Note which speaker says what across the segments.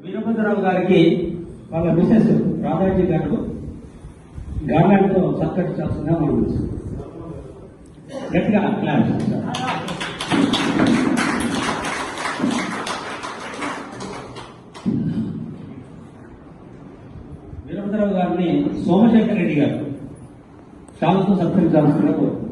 Speaker 1: వీరభద్రరావు గారికి వాళ్ళ మిసెస్ రాధాజీ గారు గార్లాండ్తో సత్కరించాల్సిందిగా మనం గట్టిగా క్లాస్. వీరభద్రరావు గారిని సోమశేఖర్ రెడ్డి గారు శాలతో సత్కరించాల్సిందిగా కోరుతున్నాను.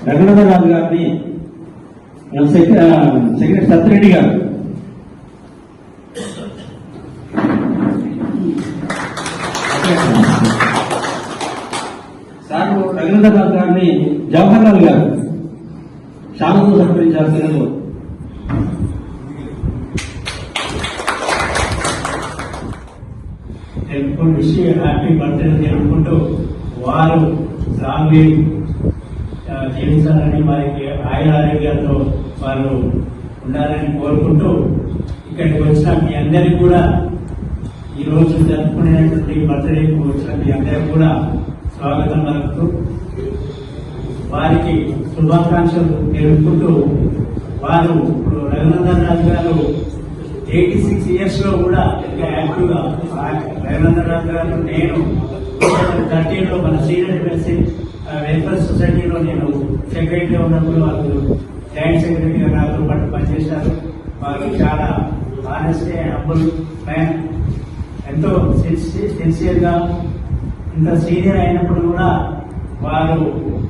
Speaker 1: రఘునాథరాజు గారిని సెక్రటరీ సత్యరెడ్డి గారు సార్ రఘునాథరాజు గారిని జవహర్ లాల్ గారు శాలతో సత్కరించాల్సిన
Speaker 2: విష్ హ్యాపీ బర్త్డే జరుపుకుంటూ వారు సాంఘీ జీవించాలని వారికి ఆయుర ఆరోగ్యాలతో వారు ఉండాలని కోరుకుంటూ ఇక్కడికి వచ్చిన మీ అందరికీ కూడా ఈ రోజు జరుపుకునేటువంటి బర్త్డేకి వచ్చిన మీ అందరికీ కూడా స్వాగతం పలుకుతూ వారికి శుభాకాంక్షలు తెలుపుకుంటూ వారు రఘునందన్ రాజు గారు 86 years లో కూడా ఇంకా యాక్టివ్ గా రఘునందన్ రాజు గారు నేను 2013 మన సీనియర్ వెల్ఫేర్ సొసైటీలో నేను సెక్రటరీ ఉన్నప్పుడు వాళ్ళు జాయింట్ సెక్రటరీగా నాతో పాటు పనిచేశారు. వారు చాలా ఆనెస్ట్ హంబుల్ మ్యాన్, ఎంతో సిన్సియర్ గా ఇంత సీనియర్ అయినప్పుడు కూడా వారు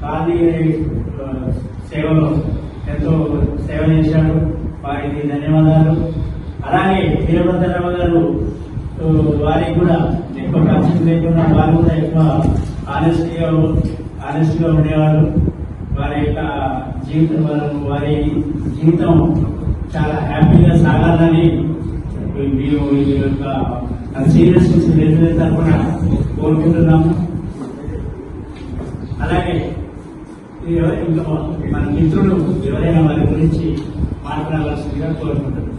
Speaker 2: కాలనీ సేవలో ఎంతో సేవ చేశారు. వారికి ధన్యవాదాలు. అలాగే వీరభద్రరావు గారు వారికి కూడా ఎక్కువ ఖర్చు లేకుండా వారు కూడా ఎక్కువ ఆనెస్ట్గా ఉండేవారు. వారి యొక్క వారి జీవితం చాలా హ్యాపీగా సాగాలని మేము ఈ యొక్క సీరియస్ తరఫున కోరుకుంటున్నాము. అలాగే ఇంకా మన మిత్రులు ఎవరైనా వారి గురించి మాట్లాడాల్సిందిగా కోరుకుంటున్నాం.